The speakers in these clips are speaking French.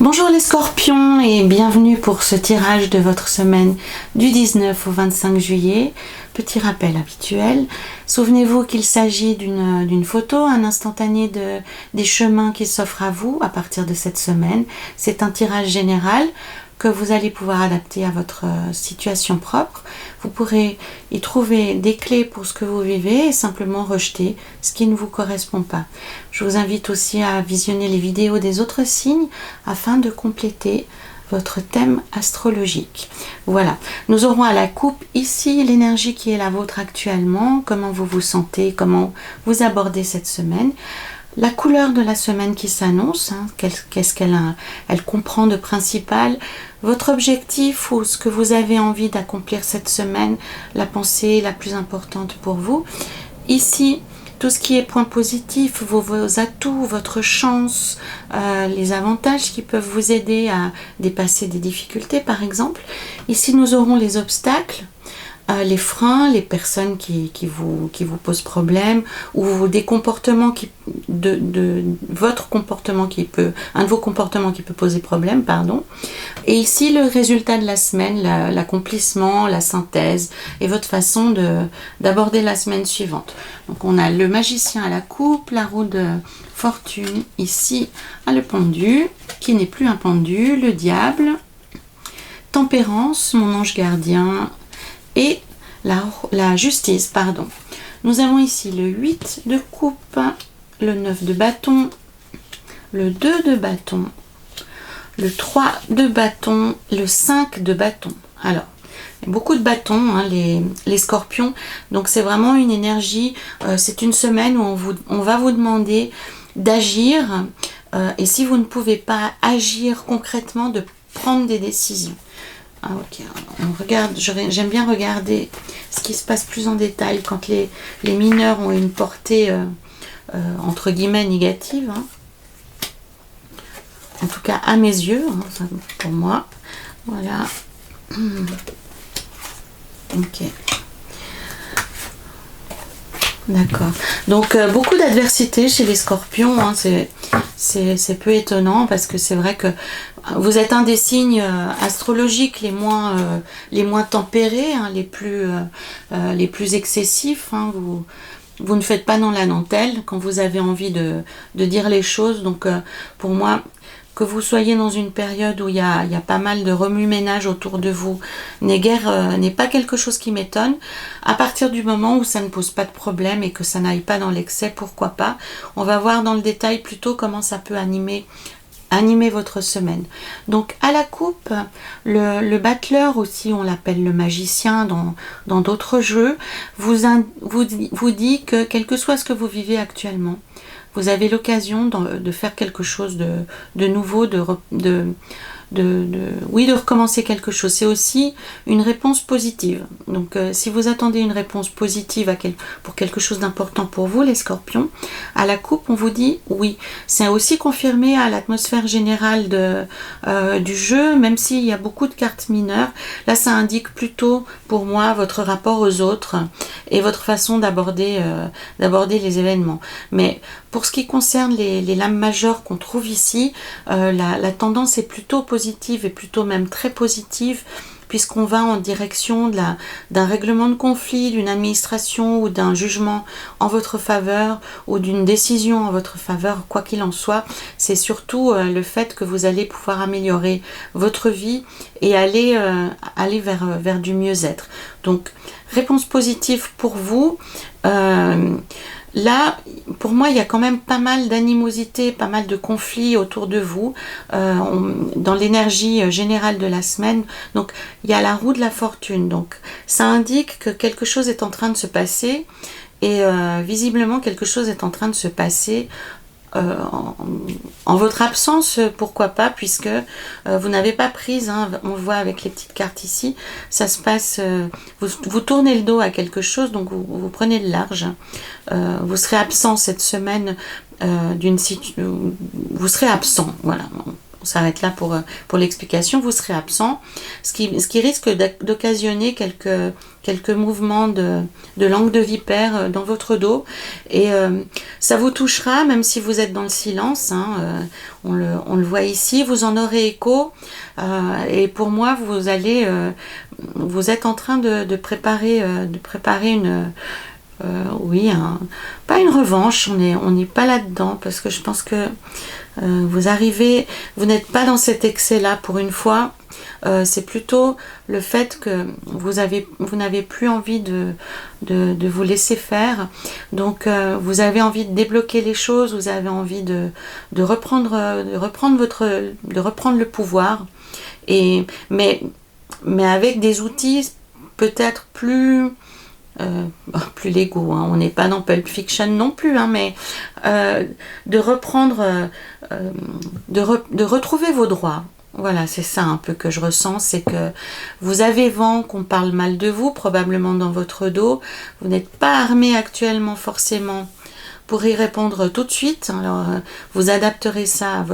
Bonjour les scorpions et bienvenue pour ce tirage de votre semaine du 19 au 25 juillet. Petit rappel habituel, souvenez-vous qu'il s'agit d'une photo, un instantané des chemins qui s'offrent à vous à partir de cette semaine. C'est un tirage général que vous allez pouvoir adapter à votre situation propre. Vous pourrez y trouver des clés pour ce que vous vivez et simplement rejeter ce qui ne vous correspond pas. Je vous invite aussi à visionner les vidéos des autres signes afin de compléter votre thème astrologique. Voilà, nous aurons à la coupe ici l'énergie qui est la vôtre actuellement, comment vous vous sentez, comment vous abordez cette semaine. La couleur de la semaine qui s'annonce, qu'est-ce qu'elle comprend de principal, votre objectif ou ce que vous avez envie d'accomplir cette semaine, la pensée la plus importante pour vous. Ici, tout ce qui est point positif, vos atouts, votre chance, les avantages qui peuvent vous aider à dépasser des difficultés par exemple. Ici, nous aurons les obstacles. Les freins, les personnes qui vous posent problème ou des comportements votre comportement un de vos comportements qui peut poser problème, pardon. Et ici le résultat de la semaine, l'accomplissement, la synthèse et votre façon d'aborder la semaine suivante. Donc on a le magicien à la coupe, la roue de fortune ici à le pendu, qui n'est plus un pendu, le diable, tempérance, mon ange gardien, et la justice, pardon. Nous avons ici le 8 de coupe, le 9 de bâton, le 2 de bâton, le 3 de bâton, le 5 de bâton. Alors, beaucoup de bâtons, les scorpions, donc c'est vraiment une énergie, c'est une semaine où on va vous demander d'agir, et si vous ne pouvez pas agir concrètement, de prendre des décisions. Ah, ok, on regarde, j'aime bien regarder ce qui se passe plus en détail quand les mineurs ont une portée entre guillemets négative, en tout cas à mes yeux, pour moi. Voilà. Ok. D'accord. Donc beaucoup d'adversité chez les scorpions, c'est peu étonnant parce que c'est vrai que vous êtes un des signes astrologiques les moins tempérés, les plus excessifs. Vous ne faites pas dans la dentelle quand vous avez envie de dire les choses. Donc pour moi, que vous soyez dans une période où il y a pas mal de remue-ménage autour de vous, n'est pas quelque chose qui m'étonne. À partir du moment où ça ne pose pas de problème et que ça n'aille pas dans l'excès, pourquoi pas. On va voir dans le détail plutôt comment ça peut animer votre semaine. Donc à la coupe, le battleur aussi, on l'appelle le magicien dans d'autres jeux, vous dit que quel que soit ce que vous vivez actuellement, vous avez l'occasion de faire quelque chose de nouveau, de recommencer quelque chose. C'est aussi une réponse positive. Donc si vous attendez une réponse positive pour quelque chose d'important pour vous, les scorpions, à la coupe on vous dit oui. C'est aussi confirmé à l'atmosphère générale du jeu, même s'il y a beaucoup de cartes mineures. Là ça indique plutôt pour moi votre rapport aux autres et votre façon d'aborder les événements. Mais pour ce qui concerne les lames majeures qu'on trouve ici, la tendance est plutôt positive et plutôt même très positive, puisqu'on va en direction d'un règlement de conflit, d'une administration ou d'un jugement en votre faveur ou d'une décision en votre faveur, quoi qu'il en soit. C'est surtout le fait que vous allez pouvoir améliorer votre vie et aller vers du mieux-être. Donc, réponse positive pour vous. Là, pour moi, il y a quand même pas mal d'animosité, pas mal de conflits autour de vous, dans l'énergie générale de la semaine. Donc, il y a la roue de la fortune. Donc, ça indique que quelque chose est en train de se passer et visiblement, quelque chose est en train de se passer en votre absence, pourquoi pas, puisque vous n'avez pas prise, on voit avec les petites cartes ici, ça se passe, vous tournez le dos à quelque chose, donc vous prenez le large, vous serez absent cette semaine vous serez absent, voilà, on s'arrête là pour l'explication, vous serez absent, ce qui risque d'occasionner quelques mouvements de langue de vipère dans votre dos. Et ça vous touchera, même si vous êtes dans le silence, hein, on le voit ici, vous en aurez écho. Et pour moi, vous êtes en train de préparer une... pas une revanche, on n'est pas là-dedans, parce que je pense que vous n'êtes pas dans cet excès-là pour une fois. C'est plutôt le fait que vous n'avez plus envie de vous laisser faire. Donc vous avez envie de débloquer les choses, vous avez envie de reprendre le pouvoir. Mais avec des outils peut-être plus légaux, hein. On n'est pas dans Pulp Fiction non plus, hein, mais de retrouver vos droits. Voilà, c'est ça un peu que je ressens, c'est que vous avez vent qu'on parle mal de vous, probablement dans votre dos. Vous n'êtes pas armé actuellement forcément pour y répondre tout de suite. Alors, vous adapterez ça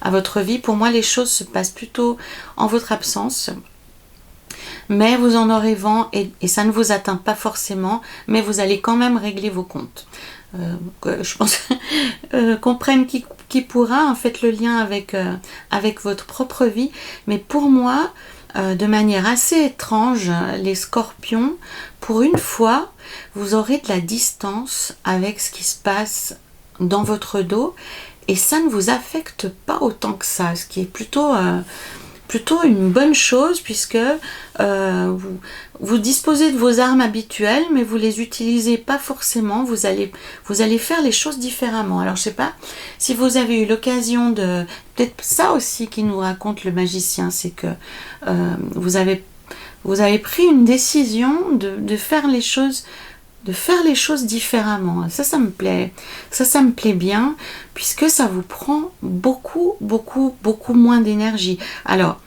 à votre vie. Pour moi, les choses se passent plutôt en votre absence. Mais vous en aurez vent et ça ne vous atteint pas forcément, mais vous allez quand même régler vos comptes. Je pense comprenne qui pourra, en fait, le lien avec votre propre vie. Mais pour moi, de manière assez étrange, les scorpions, pour une fois, vous aurez de la distance avec ce qui se passe dans votre dos et ça ne vous affecte pas autant que ça, ce qui est plutôt une bonne chose, puisque vous disposez de vos armes habituelles, mais vous les utilisez pas forcément. Vous allez faire les choses différemment. Alors je sais pas si vous avez eu l'occasion de... Peut-être ça aussi qui nous raconte le magicien, c'est que vous avez pris une décision de faire les choses différemment. Ça me plaît. Ça me plaît bien, puisque ça vous prend beaucoup moins d'énergie. Alors,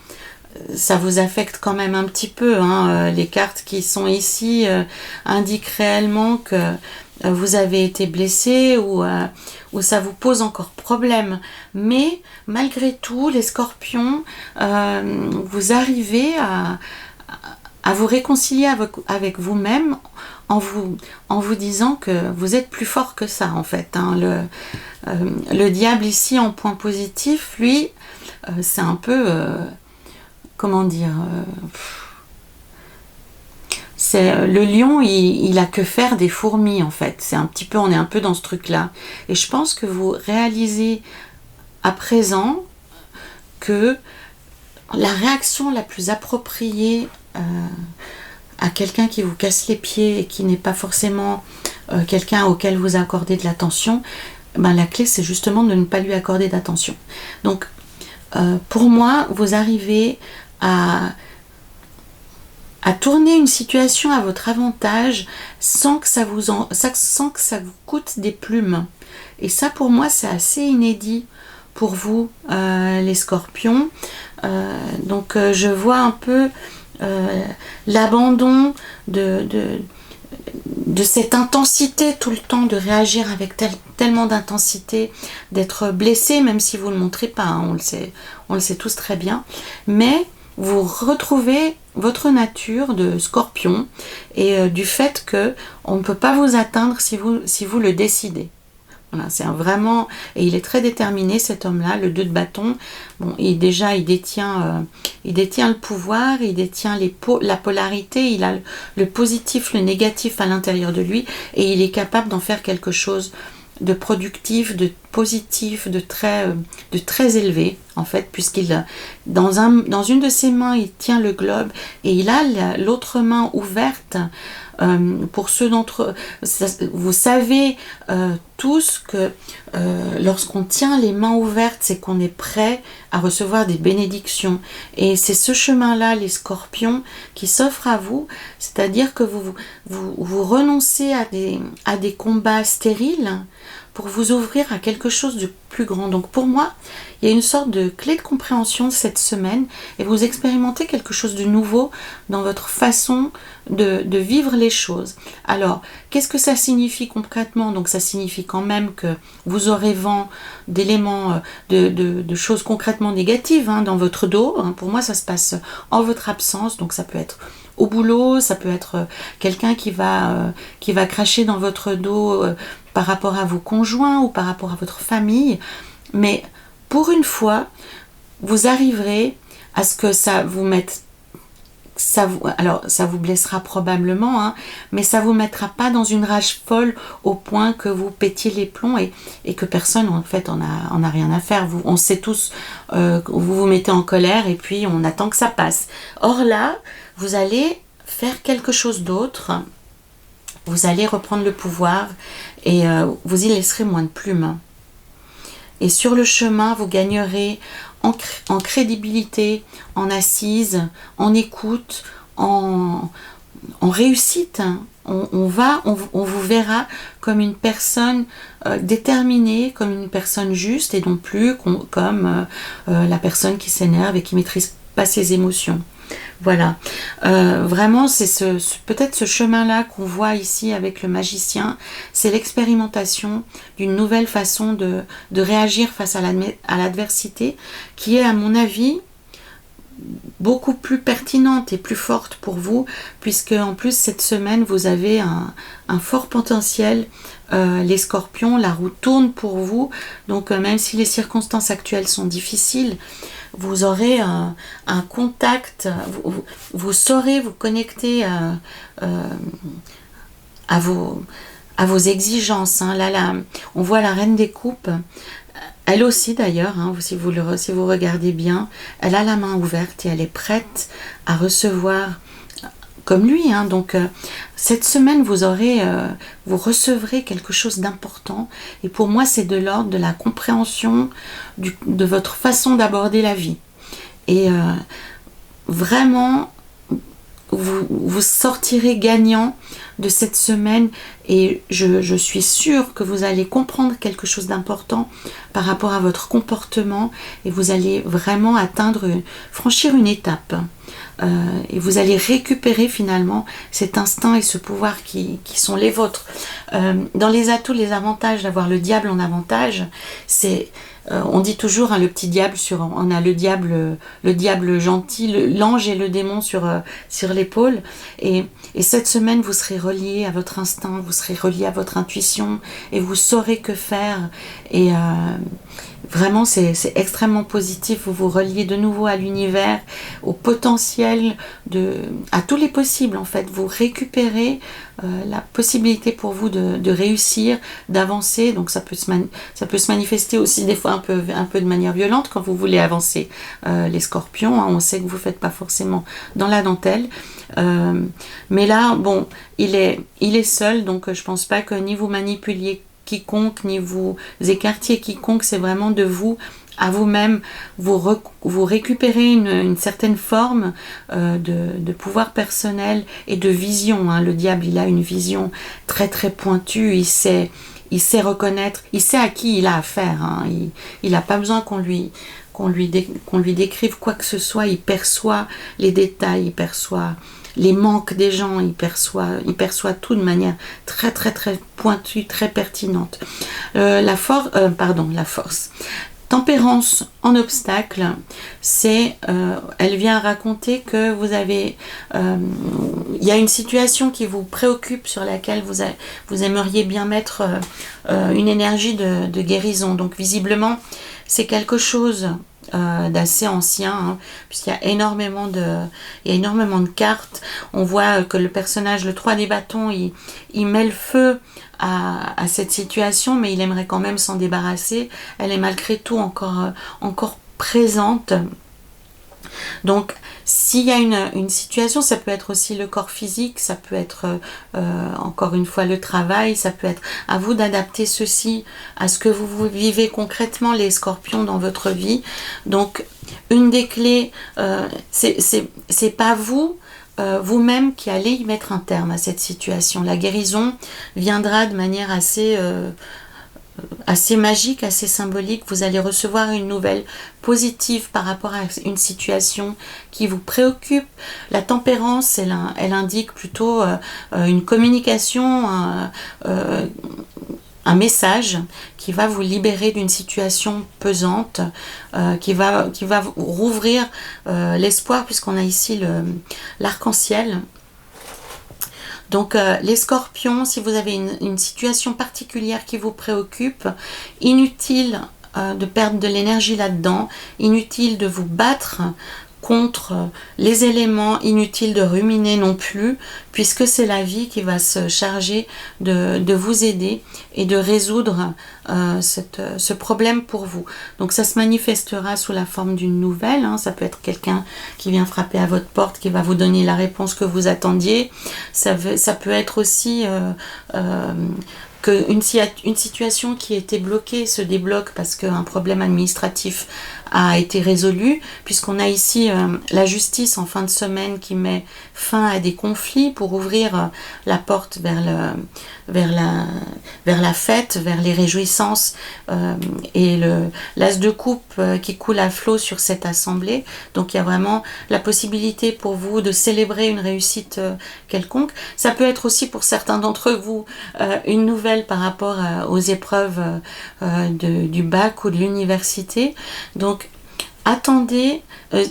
ça vous affecte quand même un petit peu, hein. Les cartes qui sont ici indiquent réellement que vous avez été blessé ou ça vous pose encore problème. Mais malgré tout, les scorpions, vous arrivez à vous réconcilier avec vous-même en vous disant que vous êtes plus fort que ça, en fait, hein. Le diable ici, en point positif, lui, c'est un peu... comment dire, c'est le lion, il a que faire des fourmis, en fait. On est un peu dans ce truc-là. Et je pense que vous réalisez à présent que la réaction la plus appropriée à quelqu'un qui vous casse les pieds et qui n'est pas forcément quelqu'un auquel vous accordez de l'attention, la clé, c'est justement de ne pas lui accorder d'attention. Donc, pour moi, vous arrivez à tourner une situation à votre avantage sans que ça vous coûte des plumes. Et ça, pour moi, c'est assez inédit pour vous, les scorpions. Donc, je vois un peu l'abandon de cette intensité tout le temps, de réagir avec tellement d'intensité, d'être blessé, même si vous ne le montrez pas, hein, on le sait tous très bien, mais vous retrouvez votre nature de scorpion et du fait que on ne peut pas vous atteindre si vous le décidez. Voilà, c'est vraiment... Et il est très déterminé, cet homme-là, le 2 de bâton. Bon, il détient le pouvoir, il détient la polarité, il a le positif, le négatif à l'intérieur de lui, et il est capable d'en faire quelque chose de productif, de positif, de très élevé, en fait, puisqu'il, dans une de ses mains, il tient le globe, et il a l'autre main ouverte. Pour ceux d'entre vous savez tous que lorsqu'on tient les mains ouvertes, c'est qu'on est prêt à recevoir des bénédictions, et c'est ce chemin-là, les scorpions, qui s'offre à vous, c'est-à-dire que vous renoncez à des combats stériles pour vous ouvrir à quelque chose de plus grand. Donc pour moi, il y a une sorte de clé de compréhension cette semaine et vous expérimentez quelque chose de nouveau dans votre façon de vivre les choses. Alors, qu'est-ce que ça signifie concrètement? Donc ça signifie quand même que vous aurez vent d'éléments, de choses concrètement négatives dans votre dos. Pour moi, ça se passe en votre absence, donc ça peut être au boulot, ça peut être quelqu'un qui va cracher dans votre dos par rapport à vos conjoints ou par rapport à votre famille. Mais pour une fois, vous arriverez à ce que ça vous mette, alors ça vous blessera probablement, mais ça vous mettra pas dans une rage folle au point que vous pétiez les plombs et que personne en fait en a rien à faire. On sait tous, vous vous mettez en colère et puis on attend que ça passe. Or là, vous allez faire quelque chose d'autre. Vous allez reprendre le pouvoir et vous y laisserez moins de plumes. Et sur le chemin, vous gagnerez en crédibilité, en assise, en écoute, en réussite. On vous verra comme une personne déterminée, comme une personne juste et non plus comme la personne qui s'énerve et qui ne maîtrise pas ses émotions. Voilà, vraiment c'est peut-être ce chemin-là qu'on voit ici avec le magicien, c'est l'expérimentation d'une nouvelle façon de réagir face à l'adversité qui est à mon avis beaucoup plus pertinente et plus forte pour vous, puisque en plus cette semaine vous avez un fort potentiel. Les scorpions, la roue tourne pour vous, donc même si les circonstances actuelles sont difficiles, vous aurez un contact, vous saurez vous connecter à vos exigences. Là, on voit la reine des coupes. Elle aussi d'ailleurs, si vous regardez bien, elle a la main ouverte et elle est prête à recevoir comme lui. Donc cette semaine, vous recevrez quelque chose d'important. Et pour moi, c'est de l'ordre de la compréhension de votre façon d'aborder la vie. Et vraiment, vous sortirez gagnant de cette semaine et je suis sûre que vous allez comprendre quelque chose d'important par rapport à votre comportement et vous allez vraiment franchir une étape et vous allez récupérer finalement cet instinct et ce pouvoir qui sont les vôtres. Dans les atouts, les avantages d'avoir le diable en avantage, c'est on dit toujours le petit diable on a le diable gentil, l'ange et le démon sur l'épaule et cette semaine vous serez relié à votre instinct, vous serez relié à votre intuition et vous saurez que faire et vraiment c'est extrêmement positif, vous vous reliez de nouveau à l'univers, au potentiel, à tous les possibles en fait, vous récupérez la possibilité pour vous de réussir, d'avancer, donc ça peut se manifester aussi des fois un peu de manière violente quand vous voulez avancer. Les scorpions, on sait que vous ne faites pas forcément dans la dentelle, mais là, bon, il est seul, donc je pense pas que ni vous manipuliez quiconque, ni vous écartiez quiconque, c'est vraiment de vous à vous-même, vous récupérez une certaine forme de pouvoir personnel et de vision. Le diable, il a une vision très très pointue, il sait reconnaître, il sait à qui il a affaire. Il n'a pas besoin qu'on lui décrive quoi que ce soit, il perçoit les détails, il perçoit les manques des gens, il perçoit tout de manière très très très pointue, très pertinente. La force. Tempérance en obstacle, elle vient raconter que il y a une situation qui vous préoccupe sur laquelle vous aimeriez bien mettre une énergie de guérison. Donc visiblement, c'est quelque chose d'assez ancien, puisqu'il y a énormément de cartes. On voit que le personnage, le 3 des bâtons, il met le feu à cette situation, mais il aimerait quand même s'en débarrasser. Elle est malgré tout encore présente. Donc s'il y a une situation, ça peut être aussi le corps physique, ça peut être encore une fois le travail, ça peut être à vous d'adapter ceci à ce que vous vivez concrètement, les scorpions, dans votre vie. Donc une des clés, c'est pas vous-même qui allez y mettre un terme à cette situation. La guérison viendra de manière assez assez magique, assez symbolique. Vous allez recevoir une nouvelle positive par rapport à une situation qui vous préoccupe. La tempérance, elle indique plutôt une communication, un message qui va vous libérer d'une situation pesante, qui va rouvrir l'espoir, puisqu'on a ici l'arc-en-ciel. Donc les scorpions, si vous avez une situation particulière qui vous préoccupe, inutile de perdre de l'énergie là-dedans, inutile de vous battre contre les éléments, inutile de ruminer non plus, puisque c'est la vie qui va se charger de vous aider et de résoudre ce problème pour vous. Donc ça se manifestera sous la forme d'une nouvelle, hein. Ça peut être quelqu'un qui vient frapper à votre porte, qui va vous donner la réponse que vous attendiez. Ça peut être aussi qu'une situation qui était bloquée se débloque parce qu'un problème administratif a été résolu, puisqu'on a ici la justice en fin de semaine qui met fin à des conflits pour ouvrir la porte vers la fête, vers les réjouissances, et l'as de coupe qui coule à flot sur cette assemblée. Donc il y a vraiment la possibilité pour vous de célébrer une réussite quelconque. Ça peut être aussi pour certains d'entre vous une nouvelle par rapport aux épreuves du bac ou de l'université. Donc attendez,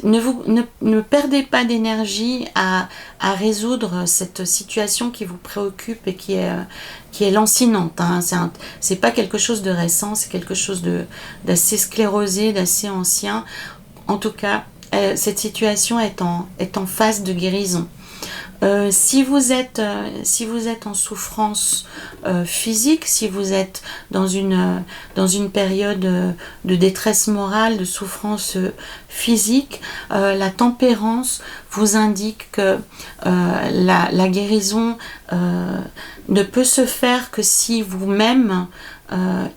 ne perdez pas d'énergie à résoudre cette situation qui vous préoccupe et qui est lancinante, hein. C'est pas quelque chose de récent, c'est quelque chose d'assez sclérosé, d'assez ancien. En tout cas, cette situation est en phase de guérison. Si vous êtes en souffrance physique, si vous êtes dans une période de détresse morale, de souffrance physique, la tempérance vous indique que la guérison ne peut se faire que si vous-même,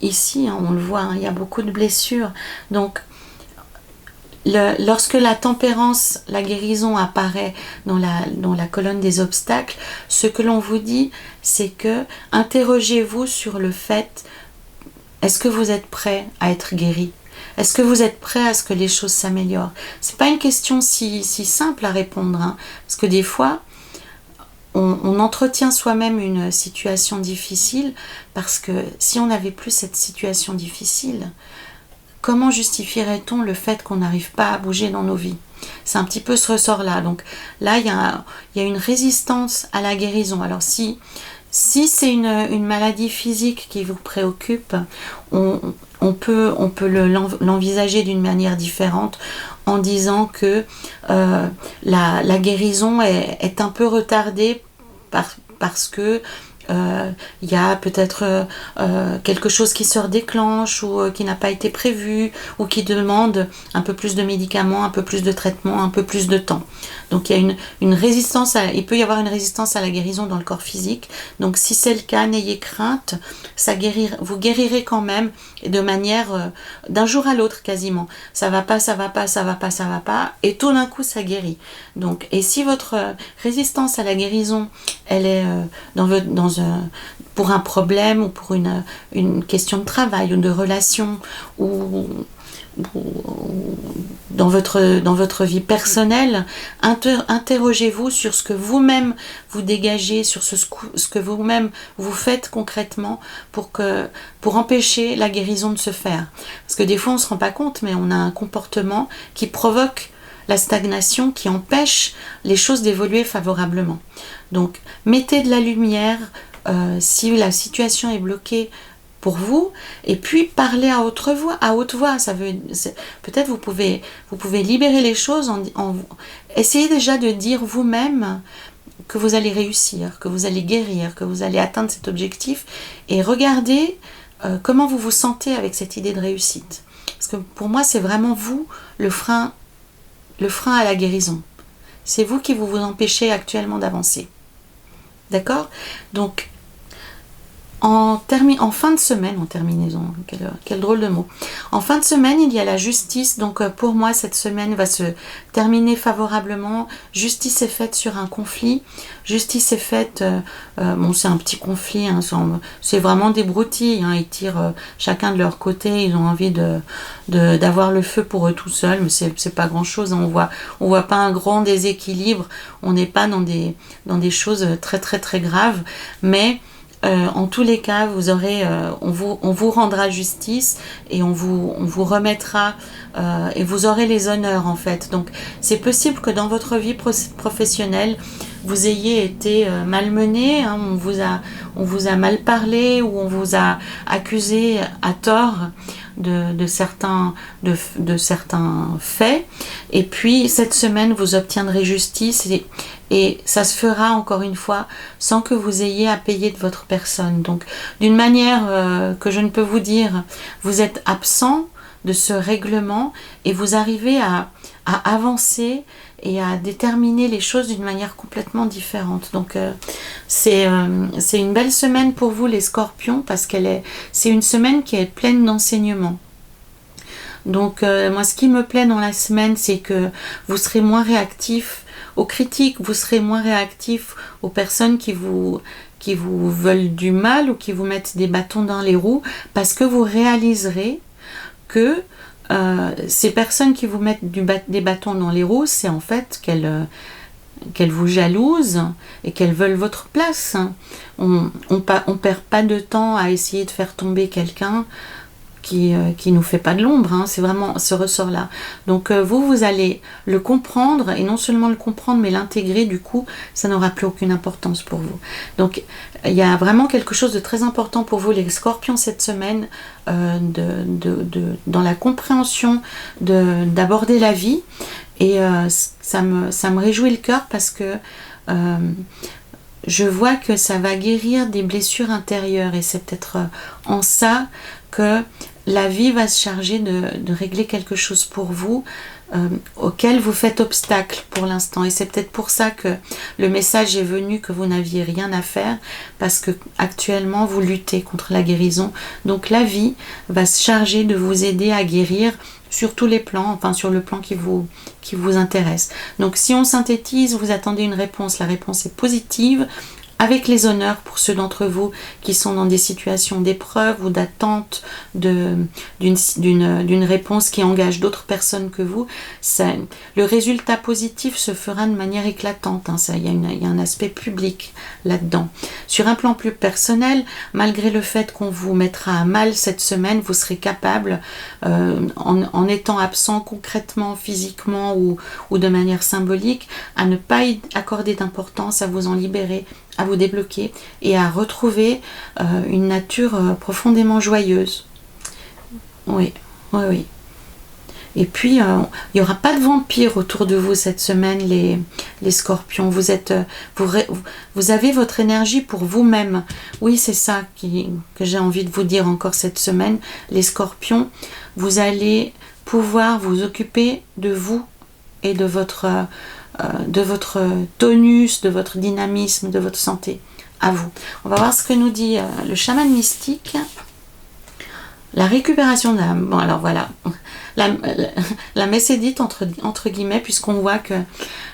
ici, hein, on le voit, hein, il y a beaucoup de blessures, donc lorsque la tempérance, la guérison apparaît dans la colonne des obstacles, ce que l'on vous dit, c'est que interrogez-vous sur le fait, est-ce que vous êtes prêt à être guéri? Est-ce que vous êtes prêt à ce que les choses s'améliorent? C'est pas une question si simple à répondre, hein, parce que des fois, on entretient soi-même une situation difficile, parce que si on n'avait plus cette situation difficile, comment justifierait-on le fait qu'on n'arrive pas à bouger dans nos vies? C'est un petit peu ce ressort-là. Donc là, il y a une résistance à la guérison. Alors si c'est une maladie physique qui vous préoccupe, on peut l'envisager d'une manière différente en disant que la guérison est un peu retardée parce que il y a peut-être quelque chose qui se redéclenche ou qui n'a pas été prévu ou qui demande un peu plus de médicaments, un peu plus de traitements, un peu plus de temps. Donc il y a une résistance, il peut y avoir une résistance à la guérison dans le corps physique. Donc si c'est le cas, n'ayez crainte, vous guérirez quand même de manière d'un jour à l'autre quasiment. Ça va pas, ça va pas, ça va pas, ça va pas, et tout d'un coup ça guérit. Donc, et si votre résistance à la guérison, elle est pour un problème ou pour une question de travail ou de relation ou dans votre vie personnelle, interrogez-vous sur ce que vous-même vous dégagez, sur ce que vous-même vous faites concrètement pour empêcher la guérison de se faire. Parce que des fois on ne se rend pas compte, mais on a un comportement qui provoque la stagnation, qui empêche les choses d'évoluer favorablement. Donc mettez de la lumière si la situation est bloquée pour vous, et puis parler à haute voix. Peut-être vous pouvez libérer les choses essayez déjà de dire vous-même que vous allez réussir, que vous allez guérir, que vous allez atteindre cet objectif, et regardez comment vous vous sentez avec cette idée de réussite. Parce que pour moi, c'est vraiment vous le frein à la guérison. C'est vous qui vous empêchez actuellement d'avancer. D'accord? Donc, En fin de semaine, en terminaison, quel drôle de mot. En fin de semaine, il y a la justice. Donc pour moi, cette semaine va se terminer favorablement. Justice est faite sur un conflit. Justice est faite, bon, c'est un petit conflit, hein, c'est vraiment des broutilles. Hein, ils tirent chacun de leur côté. Ils ont envie d'avoir le feu pour eux tout seuls, mais c'est pas grand chose. Hein, on voit pas un grand déséquilibre. On n'est pas dans des choses très très très graves, mais en tous les cas, vous aurez, on vous rendra justice et on vous remettra et vous aurez les honneurs en fait. Donc c'est possible que dans votre vie professionnelle, vous ayez été malmené, hein, on vous a mal parlé ou on vous a accusé à tort de certains faits. Et puis cette semaine, vous obtiendrez justice et ça se fera encore une fois sans que vous ayez à payer de votre personne. Donc d'une manière que je ne peux vous dire, vous êtes absent de ce règlement et vous arrivez à avancer et à déterminer les choses d'une manière complètement différente. Donc c'est une belle semaine pour vous les scorpions parce c'est une semaine qui est pleine d'enseignements. Donc moi ce qui me plaît dans la semaine, c'est que vous serez moins réactif aux critiques, vous serez moins réactif aux personnes qui vous veulent du mal ou qui vous mettent des bâtons dans les roues, parce que vous réaliserez que ces personnes qui vous mettent des bâtons dans les roues, c'est en fait qu'elles vous jalousent et qu'elles veulent votre place. On perd pas de temps à essayer de faire tomber quelqu'un qui nous fait pas de l'ombre, hein. C'est vraiment ce ressort-là. Donc vous allez le comprendre, et non seulement le comprendre, mais l'intégrer, du coup, ça n'aura plus aucune importance pour vous. Donc il y a vraiment quelque chose de très important pour vous, les scorpions, cette semaine, dans la compréhension d'aborder la vie, et ça me réjouit le cœur parce que je vois que ça va guérir des blessures intérieures, et c'est peut-être en ça que la vie va se charger de régler quelque chose pour vous auquel vous faites obstacle pour l'instant. Et c'est peut-être pour ça que le message est venu que vous n'aviez rien à faire, parce que actuellement vous luttez contre la guérison. Donc la vie va se charger de vous aider à guérir sur tous les plans, enfin sur le plan qui vous intéresse. Donc si on synthétise, vous attendez une réponse. La réponse est positive, avec les honneurs pour ceux d'entre vous qui sont dans des situations d'épreuve ou d'attente d'une réponse qui engage d'autres personnes que vous. Le résultat positif se fera de manière éclatante, hein. Il y a un aspect public là-dedans. Sur un plan plus personnel, malgré le fait qu'on vous mettra à mal cette semaine, vous serez capable, en étant absent concrètement, physiquement ou de manière symbolique, à ne pas y accorder d'importance, à vous en libérer, à vous débloquer et à retrouver une nature profondément joyeuse. Oui. Et puis, il n'y aura pas de vampires autour de vous cette semaine, les scorpions. Vous avez votre énergie pour vous-même. Oui, c'est ça que j'ai envie de vous dire encore cette semaine. Les scorpions, vous allez pouvoir vous occuper de vous et de votre tonus, de votre dynamisme, de votre santé. À vous. On va voir ce que nous dit le chaman mystique. La récupération de l'âme. Bon, alors voilà. La messe est dite entre guillemets, puisqu'on voit que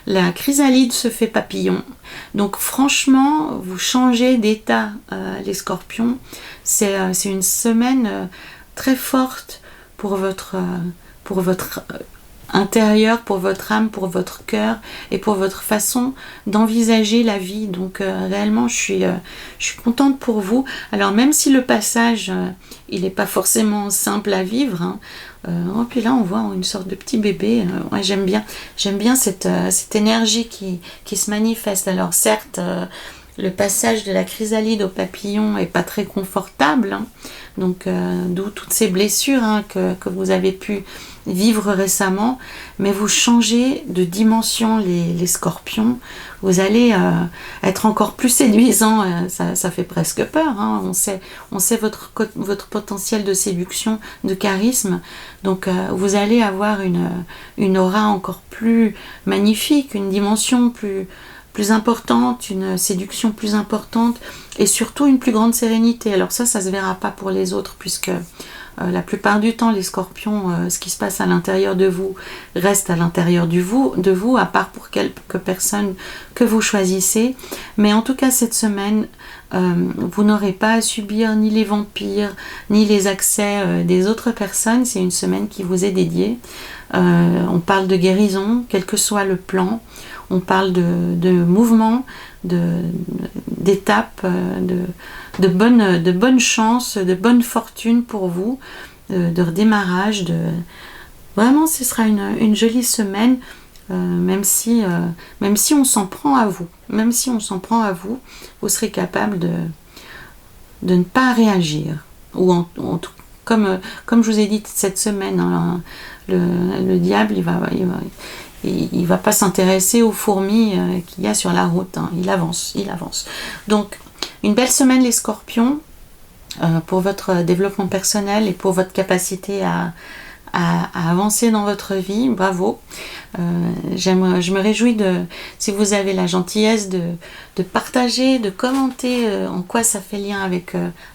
la chrysalide se fait papillon. Donc franchement, vous changez d'état, les scorpions. C'est une semaine très forte pour votre intérieur, pour votre âme, pour votre cœur et pour votre façon d'envisager la vie. Donc réellement, je suis contente pour vous. Alors même si le passage, il n'est pas forcément simple à vivre, hein, puis là on voit une sorte de petit bébé. Ouais, j'aime bien cette énergie qui se manifeste. Alors certes, le passage de la chrysalide au papillon est pas très confortable, hein. Donc d'où toutes ces blessures, hein, que vous avez pu vivre récemment, mais vous changez de dimension, les scorpions. Vous allez être encore plus séduisant, ça fait presque peur, hein. On sait votre potentiel de séduction, de charisme, donc vous allez avoir une aura encore plus magnifique, une dimension plus plus importante, une séduction plus importante et surtout une plus grande sérénité. Alors ça se verra pas pour les autres puisque la plupart du temps, les scorpions, ce qui se passe à l'intérieur de vous reste à l'intérieur de vous, à part pour quelques personnes que vous choisissez. Mais en tout cas, cette semaine, vous n'aurez pas à subir ni les vampires, ni les accès des autres personnes. C'est une semaine qui vous est dédiée. On parle de guérison, quel que soit le plan. On parle de mouvement, d'étapes, de bonnes chances, de bonne fortune pour vous, de redémarrage. Vraiment, ce sera une jolie semaine, même si on s'en prend à vous. Même si on s'en prend à vous, vous serez capable de ne pas réagir. Ou comme je vous ai dit cette semaine, hein, le diable, il va pas s'intéresser aux fourmis qu'il y a sur la route. Hein. Il avance. Donc, une belle semaine les scorpions pour votre développement personnel et pour votre capacité à avancer dans votre vie. Bravo. Je me réjouis si vous avez la gentillesse de partager, de commenter en quoi ça fait lien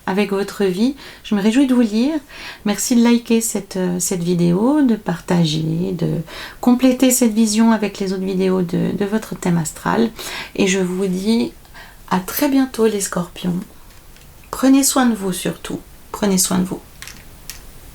avec votre vie. Je me réjouis de vous lire. Merci de liker cette vidéo, de partager, de compléter cette vision avec les autres vidéos de votre thème astral. Et je vous dis à très bientôt les scorpions. Prenez soin de vous surtout. Prenez soin de vous.